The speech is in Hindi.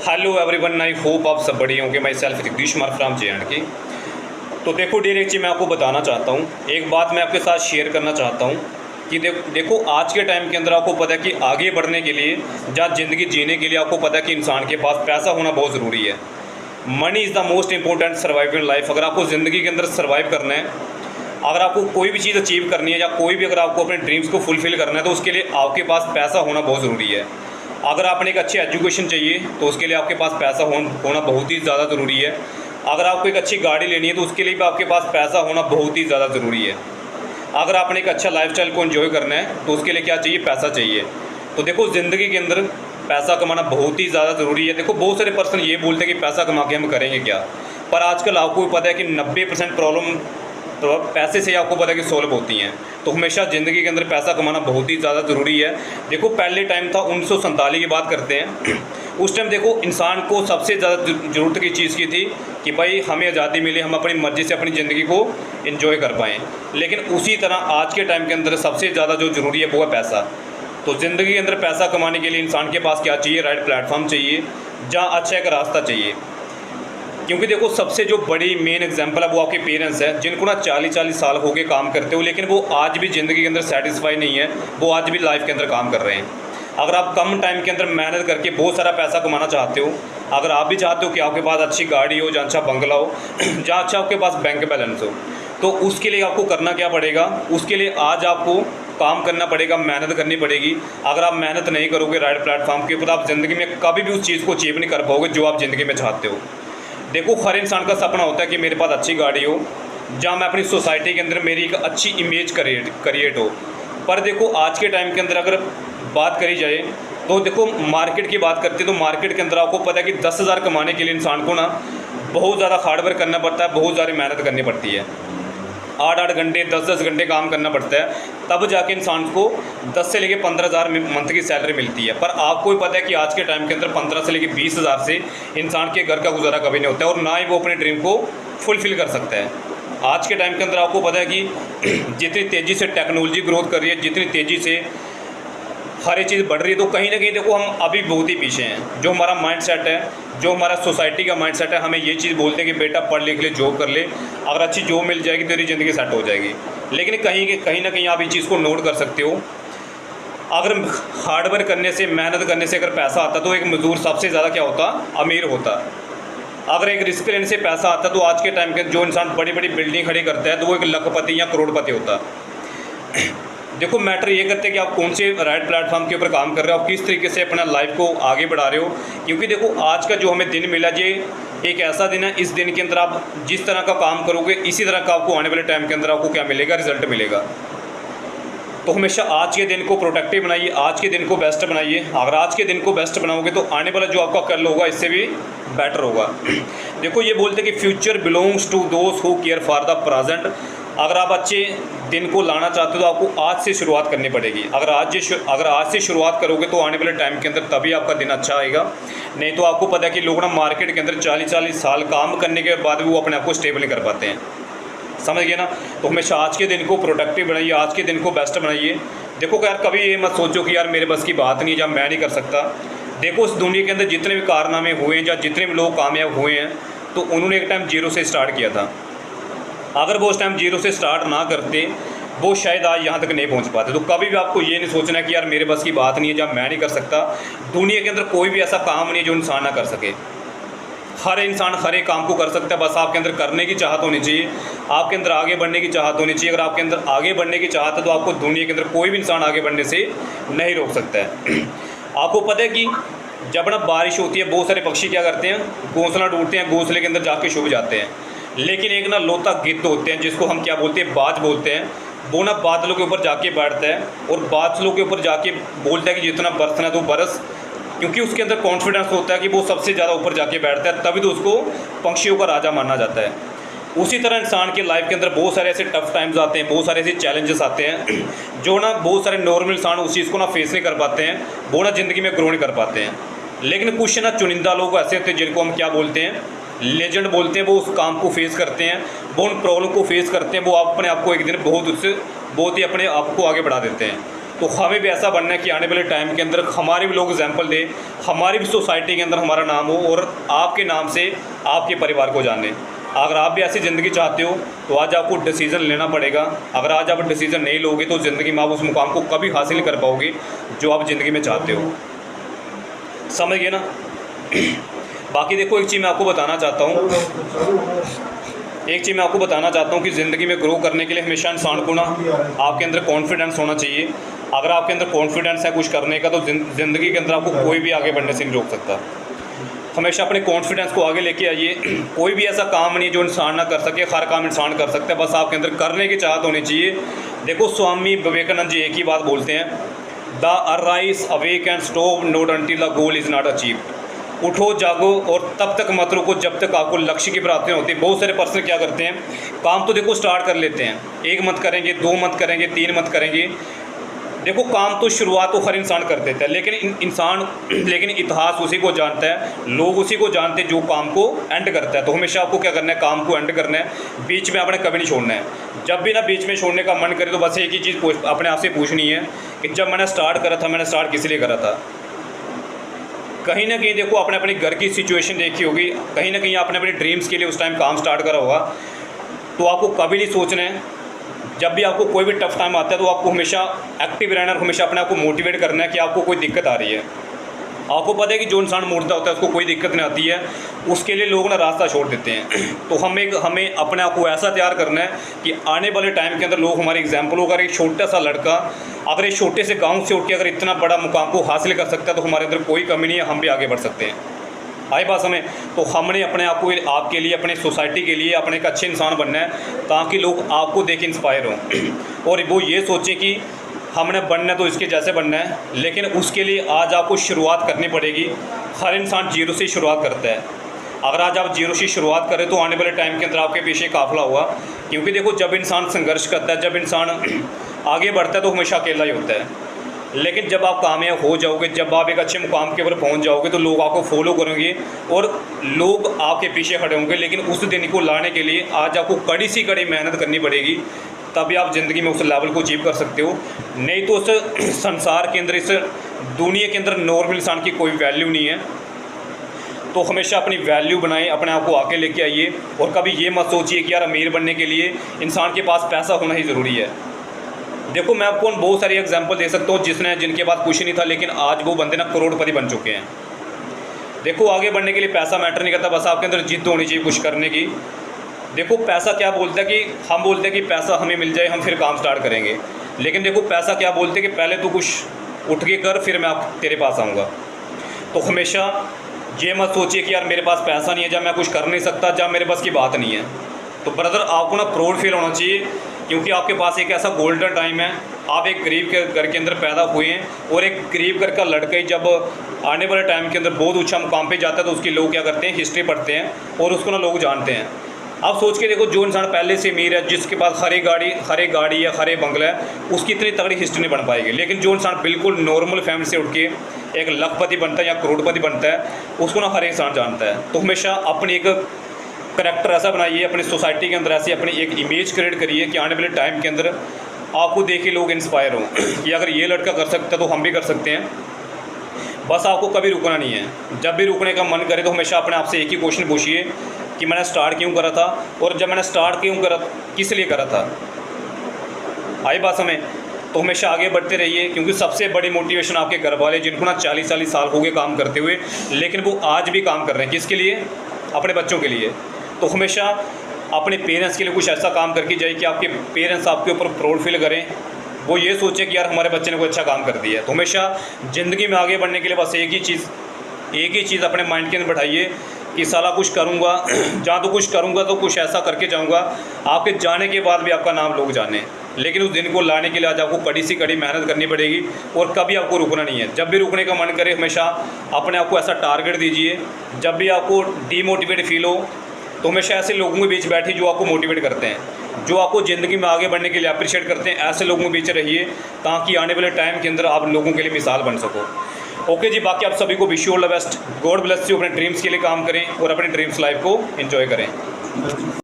हेलो एवरीवन, आई होप आप सब बढ़िया होंगे। My self Jagdish Kumar from JNK। तो देखो डायरेक्ट मैं आपको बताना चाहता हूँ, एक बात मैं आपके साथ शेयर करना चाहता हूँ कि देखो आज के टाइम के अंदर आपको पता है कि आगे बढ़ने के लिए या ज़िंदगी जीने के लिए आपको पता है कि इंसान के पास पैसा होना बहुत ज़रूरी है। Money is the most important survive in life. अगर आपको ज़िंदगी के अंदर सर्वाइव करना है, अगर आपको कोई भी चीज़ अचीव करनी है या कोई भी अगर आपको अपने ड्रीम्स को फुलफ़िल करना है तो उसके लिए आपके पास पैसा होना बहुत ज़रूरी है। अगर आपने एक अच्छी एजुकेशन चाहिए तो उसके लिए आपके पास पैसा होना बहुत ही ज़्यादा ज़रूरी है। अगर आपको एक अच्छी गाड़ी लेनी है तो उसके लिए भी आपके पास पैसा होना बहुत ही ज़्यादा ज़रूरी है। अगर आपने एक अच्छा लाइफस्टाइल को एंजॉय करना है तो उसके लिए क्या चाहिए? पैसा चाहिए। तो देखो ज़िंदगी के अंदर पैसा कमाना बहुत ही ज़्यादा ज़रूरी है। देखो बहुत सारे पर्सन ये बोलते हैं कि पैसा कमा के हम करेंगे क्या, पर आजकल आपको भी पता है कि 90% प्रॉब्लम तो पैसे से आपको पता है कि सॉल्व होती हैं। तो हमेशा ज़िंदगी के अंदर पैसा कमाना बहुत ही ज़्यादा ज़रूरी है। देखो पहले टाइम था 1947 की बात करते हैं, उस टाइम देखो इंसान को सबसे ज़्यादा ज़रूरत की चीज़ की थी कि भाई हमें आज़ादी मिले, हम अपनी मर्ज़ी से अपनी ज़िंदगी को एंजॉय कर पाएँ। लेकिन उसी तरह आज के टाइम के अंदर सबसे ज़्यादा जो ज़रूरी है वो है पैसा। तो ज़िंदगी के अंदर पैसा कमाने के लिए इंसान के पास क्या चाहिए? राइट प्लेटफॉर्म चाहिए, जहाँ अच्छा एक रास्ता चाहिए। क्योंकि देखो सबसे जो बड़ी मेन एग्जांपल है वो आपके पेरेंट्स हैं, जिनको ना 40-40 साल हो गए काम करते हो, लेकिन वो आज भी ज़िंदगी के अंदर सेटिस्फाई नहीं है, वो आज भी लाइफ के अंदर काम कर रहे हैं। अगर आप कम टाइम के अंदर मेहनत करके बहुत सारा पैसा कमाना चाहते हो, अगर आप भी चाहते हो कि आपके पास अच्छी गाड़ी हो, जहाँ अच्छा बंगला हो, जहाँ अच्छा आपके पास बैंक बैलेंस हो, तो उसके लिए आपको करना क्या पड़ेगा? उसके लिए आज आपको काम करना पड़ेगा, मेहनत करनी पड़ेगी। अगर आप मेहनत नहीं करोगे राइट प्लेटफॉर्म के ऊपर, आप ज़िंदगी में कभी भी उस चीज़ को अचीव नहीं कर पाओगे जो आप ज़िंदगी में चाहते हो। देखो हर इंसान का सपना होता है कि मेरे पास अच्छी गाड़ी हो, जहाँ मैं अपनी सोसाइटी के अंदर मेरी एक अच्छी इमेज क्रिएट हो। पर देखो आज के टाइम के अंदर अगर बात करी जाए तो देखो मार्केट की बात करते हैं तो मार्केट के अंदर आपको पता है कि 10,000 कमाने के लिए इंसान को ना बहुत ज़्यादा हार्डवर्क करना पड़ता है, बहुत ज़्यादा मेहनत करनी पड़ती है। 8-8 घंटे 10-10 घंटे काम करना पड़ता है, तब जाके इंसान को 10 से लेके 15,000 मंथ की सैलरी मिलती है। पर आपको भी पता है कि आज के टाइम के अंदर 15 से लेके 20,000 से इंसान के घर का गुजारा कभी नहीं होता है, और ना ही वो अपने ड्रीम को फुलफ़िल कर सकता है। आज के टाइम के अंदर आपको पता है कि जितनी तेज़ी से टेक्नोलॉजी ग्रोथ कर रही है, जितनी तेज़ी से हर एक चीज़ बढ़ रही है, तो कहीं ना कहीं देखो हम अभी बहुत ही पीछे हैं। जो हमारा माइंड सेट है, जो हमारा सोसाइटी का माइंड सेट है, हमें ये चीज़ बोलते हैं कि बेटा पढ़ लिख ले, जॉब कर ले, अगर अच्छी जॉब मिल जाएगी तेरी ज़िंदगी सेट हो जाएगी। लेकिन कहीं ना कहीं आप इस चीज़ को नोट कर सकते हो, अगर हार्डवर्क करने से, मेहनत करने से अगर पैसा आता तो एक मज़दूर सबसे ज़्यादा क्या होता? अमीर होता। अगर एक रिस्क लेने से पैसा आता तो आज के टाइम के जो इंसान बड़ी बड़ी बिल्डिंग खड़ी करता है तो वो एक लखपति या करोड़पति होता। देखो मैटर ये करते हैं कि आप कौन से राइट प्लेटफॉर्म के ऊपर काम कर रहे हो, आप किस तरीके से अपना लाइफ को आगे बढ़ा रहे हो। क्योंकि देखो आज का जो हमें दिन मिला, ये एक ऐसा दिन है, इस दिन के अंदर आप जिस तरह का काम करोगे इसी तरह का आपको आने वाले टाइम के अंदर आपको क्या मिलेगा? रिजल्ट मिलेगा। तो हमेशा आज के दिन को प्रोडक्टिव बनाइए, आज के दिन को बेस्ट बनाइए। अगर आज के दिन को बेस्ट बनाओगे तो आने वाला जो आपका कल होगा इससे भी बेटर होगा। देखो ये बोलते हैं कि future belongs to those who care for the present. अगर आप अच्छे दिन को लाना चाहते हो तो आपको आज से शुरुआत करनी पड़ेगी। अगर आज से शुरुआत करोगे तो आने वाले टाइम के अंदर तभी आपका दिन अच्छा आएगा। नहीं तो आपको पता है कि लोग ना मार्केट के अंदर 40-40 साल काम करने के बाद भी वो अपने आप को स्टेबल नहीं कर पाते हैं, समझ गए ना। तो हमेशा आज के दिन को प्रोडक्टिव बनाइए, आज के दिन को बेस्ट बनाइए। देखो यार कभी ये मत सोचो कि यार मेरे बस की बात नहीं है या मैं नहीं कर सकता। देखो इस दुनिया के अंदर जितने भी कारनामे हुए हैं या जितने भी लोग कामयाब हुए हैं तो उन्होंने एक टाइम जीरो से स्टार्ट किया था। अगर वो उस टाइम जीरो से स्टार्ट ना करते वो शायद आज यहाँ तक नहीं पहुँच पाते। तो कभी भी आपको ये नहीं सोचना कि यार मेरे बस की बात नहीं है या मैं नहीं कर सकता। दुनिया के अंदर कोई भी ऐसा काम नहीं है जो इंसान ना कर सके। हर इंसान हर एक काम को कर सकता है, बस आपके अंदर करने की चाहत होनी चाहिए, आपके अंदर आगे बढ़ने की चाहत होनी चाहिए। अगर आपके अंदर आगे बढ़ने की चाहत है तो आपको दुनिया के अंदर कोई भी इंसान आगे बढ़ने से नहीं रोक सकता है। आपको पता है कि जब ना बारिश होती है बहुत सारे पक्षी क्या करते हैं? घोंसला ढूंढते हैं, घोंसले के अंदर जाके छुप जाते हैं। लेकिन एक ना लोता गिद्ध होते हैं जिसको हम क्या बोलते हैं? बाज बोलते हैं। वो ना बादलों के ऊपर जाके बैठता है और बादलों के ऊपर जाके बोलता है कि जितना बरसना है तो बरस, क्योंकि उसके अंदर कॉन्फिडेंस होता है कि वो सबसे ज़्यादा ऊपर जाके बैठता है, तभी तो उसको पक्षियों का राजा माना जाता है। उसी तरह इंसान के लाइफ के अंदर बहुत सारे ऐसे टफ टाइम्स आते हैं, बहुत सारे ऐसे चैलेंजेस आते हैं जो ना बहुत सारे नॉर्मल इंसान उस चीज़ को ना फेस नहीं कर पाते हैं, वो ना ज़िंदगी में ग्रो नहीं कर पाते हैं। लेकिन कुछ ना चुनिंदा लोग ऐसे होते हैं जिनको हम क्या बोलते हैं? लेजेंड बोलते हैं। वो उस काम को फेस करते हैं, वो उन प्रॉब्लम को फेस करते हैं, वो अपने आप को एक दिन बहुत ही अपने आप को आगे बढ़ा देते हैं। तो हमें भी ऐसा बनना है कि आने वाले टाइम के अंदर हमारे भी लोग एग्जाम्पल दें, हमारी भी सोसाइटी के अंदर हमारा नाम हो और आपके नाम से आपके परिवार को जाने। अगर आप भी ऐसी ज़िंदगी चाहते हो तो आज आपको डिसीज़न लेना पड़ेगा। अगर आज आप डिसीज़न नहीं लोगे तो ज़िंदगी में आप उस मुकाम को कभी हासिल नहीं कर पाओगे जो आप ज़िंदगी में चाहते हो। समझ गए ना। बाकी देखो एक चीज़ मैं आपको बताना चाहता हूँ कि ज़िंदगी में ग्रो करने के लिए हमेशा इंसान को ना आपके अंदर कॉन्फिडेंस होना चाहिए। अगर आपके अंदर कॉन्फिडेंस है कुछ करने का तो ज़िंदगी के अंदर आपको कोई भी आगे बढ़ने से नहीं रोक सकता। हमेशा अपने कॉन्फिडेंस को आगे लेके आइए। कोई भी ऐसा काम नहीं जो इंसान ना कर सके, हर काम इंसान कर सकता है, बस आपके अंदर करने की चाहत होनी चाहिए। देखो स्वामी विवेकानंद जी एक ही बात बोलते हैं, the arise awake and stop not until the goal is not achieved. उठो जागो और तब तक मत रुको जब तक आपको लक्ष्य की प्राप्ति होती है। बहुत सारे पर्सन क्या करते हैं, काम तो देखो स्टार्ट कर लेते हैं, 1 मत करेंगे, 2 मत करेंगे, 3 मत करेंगे। देखो काम तो शुरुआत तो हर इंसान कर देता है, लेकिन इतिहास उसी को जानता है, लोग उसी को जानते हैं जो काम को एंड करता है। तो हमेशा आपको क्या करना है, काम को एंड करना है, बीच में आपने कभी नहीं छोड़ना है। जब भी ना बीच में छोड़ने का मन करे तो बस एक ही चीज़ अपने आप से पूछनी है कि जब मैंने स्टार्ट करा था, मैंने स्टार्ट किस लिए करा था। कहीं ना कहीं देखो आपने अपने घर की सिचुएशन देखी होगी, कहीं ना कहीं आपने अपने ड्रीम्स के लिए उस टाइम काम स्टार्ट करा होगा। तो आपको कभी नहीं सोचना है, जब भी आपको कोई भी टफ टाइम आता है तो आपको हमेशा एक्टिव रहना है, हमेशा अपने आप को मोटिवेट करना है कि आपको कोई दिक्कत आ रही है। आपको पता है कि जो इंसान मुर्दा होता है उसको कोई दिक्कत नहीं आती है, उसके लिए लोग ना रास्ता छोड़ देते हैं। तो हमें अपने आप को ऐसा तैयार करना है कि आने वाले टाइम के अंदर लोग हमारे एग्जाम्पल हो। अगर एक छोटा सा लड़का अगर एक छोटे से गाँव से उठ के अगर इतना बड़ा मुकाम को हासिल कर सकता है तो हमारे अंदर कोई कमी नहीं है, हम भी आगे बढ़ सकते हैं। आई बात हमें, तो हमने अपने आप को आपके लिए, अपने सोसाइटी के लिए अपने एक अच्छे इंसान बनना है ताकि लोग आपको देख इंस्पायर हों और वो ये सोचें कि हमने बनना तो इसके जैसे बनना है। लेकिन उसके लिए आज आपको शुरुआत करनी पड़ेगी। हर इंसान जीरो से शुरुआत करता है। अगर आज आप जीरो से शुरुआत करें तो आने वाले टाइम के अंदर आपके पीछे काफ़िला होगा। क्योंकि देखो जब इंसान संघर्ष करता है, जब इंसान आगे बढ़ता है तो हमेशा अकेला ही होता है। लेकिन जब आप कामयाब हो जाओगे, जब आप एक अच्छे मुकाम के ऊपर पहुंच जाओगे तो लोग आपको फॉलो करेंगे और लोग आपके पीछे खड़े होंगे। लेकिन उस दिन को लाने के लिए आज आपको कड़ी सी कड़ी मेहनत करनी पड़ेगी, तभी आप ज़िंदगी में उस लेवल को अचीव कर सकते हो। नहीं तो इस संसार के अंदर, इस दुनिया के अंदर नॉर्मल इंसान की कोई वैल्यू नहीं है। तो हमेशा अपनी वैल्यू बनाएं, अपने आप को आके लेके आइए और कभी ये मत सोचिए कि यार अमीर बनने के लिए इंसान के पास पैसा होना ही ज़रूरी है। देखो मैं आपको बहुत सारी एग्जांपल दे सकता हूँ जिनके पास कुछ नहीं था लेकिन आज वो बंदे ना करोड़पति बन चुके हैं। देखो आगे बढ़ने के लिए पैसा मैटर नहीं करता, बस आपके अंदर जिद्द होनी चाहिए कुछ करने की। देखो पैसा क्या बोलता है कि हम बोलते हैं कि पैसा हमें मिल जाए हम फिर काम स्टार्ट करेंगे, लेकिन देखो पैसा क्या बोलते हैं कि पहले तो कुछ उठ के कर फिर मैं तेरे पास आऊँगा। तो हमेशा ये मत सोचिए कि यार मेरे पास पैसा नहीं है, जब मैं कुछ कर नहीं सकता, जब मेरे पास की बात नहीं है। तो ब्रदर आपको ना प्राउड फील होना चाहिए क्योंकि आपके पास एक ऐसा गोल्डन टाइम है। आप एक गरीब के घर के अंदर पैदा हुए हैं और एक गरीब घर का लड़का ही जब आने वाले टाइम के अंदर बहुत ऊंचा मुकाम पे जाता है तो उसकी लोग क्या करते हैं, हिस्ट्री पढ़ते हैं और उसको ना लोग जानते हैं। आप सोच के देखो जो इंसान पहले से अमीर है, जिसके पास हरे गाड़ी या हरे बंगला है, उसकी इतनी तगड़ी हिस्ट्री नहीं बन पाएगी। लेकिन जो इंसान बिल्कुल नॉर्मल फैमिली से उठ के एक लखपति बनता है या करोड़पति बनता है, उसको ना हर इंसान जानता है। तो हमेशा अपनी एक करैक्टर ऐसा बनाइए, अपनी सोसाइटी के अंदर ऐसी अपनी एक इमेज क्रिएट करिए कि आने वाले टाइम के अंदर आपको देख के लोग इंस्पायर हों कि अगर ये लड़का कर सकता है तो हम भी कर सकते हैं। बस आपको कभी रुकना नहीं है। जब भी रुकने का मन करे तो हमेशा अपने आप से एक ही क्वेश्चन पूछिए कि मैंने स्टार्ट क्यों करा था और जब मैंने स्टार्ट क्यों करा, किस लिए करा था। आई बात हमें, तो हमेशा आगे बढ़ते रहिए क्योंकि सबसे बड़ी मोटिवेशन आपके घर वाले, जिनको ना 40 साल हो गए काम करते हुए लेकिन वो आज भी काम कर रहे हैं। किसके लिए? अपने बच्चों के लिए। तो हमेशा अपने पेरेंट्स के लिए कुछ ऐसा काम करके जाइए कि आपके पेरेंट्स आपके ऊपर प्राउड फील करें, वो ये सोचे कि यार हमारे बच्चे ने कोई अच्छा काम कर दिया है। तो हमेशा ज़िंदगी में आगे बढ़ने के लिए बस एक ही चीज़ अपने माइंड के अंदर बैठाइए कि साला कुछ करूँगा, जहाँ तो कुछ करूँगा तो कुछ ऐसा करके जाऊँगा आपके जाने के बाद भी आपका नाम लोग जाने। लेकिन उस दिन को लाने के लिए आज आपको कड़ी सी कड़ी मेहनत करनी पड़ेगी और कभी आपको रुकना नहीं है। जब भी रुकने का मन करे हमेशा अपने आप को ऐसा टारगेट दीजिए। जब भी आपको डीमोटिवेट फील हो तो हमेशा ऐसे लोगों के बीच बैठिए जो आपको मोटिवेट करते हैं, जो आपको ज़िंदगी में आगे बढ़ने के लिए अप्रिशिएट करते हैं। ऐसे लोगों के बीच रहिए ताकि आने वाले टाइम के अंदर आप लोगों के लिए मिसाल बन सको। ओके जी, बाकी आप सभी को wish you all the best. God bless you. अपने ड्रीम्स के लिए काम करें और अपने ड्रीम्स लाइफ को एंजॉय करें।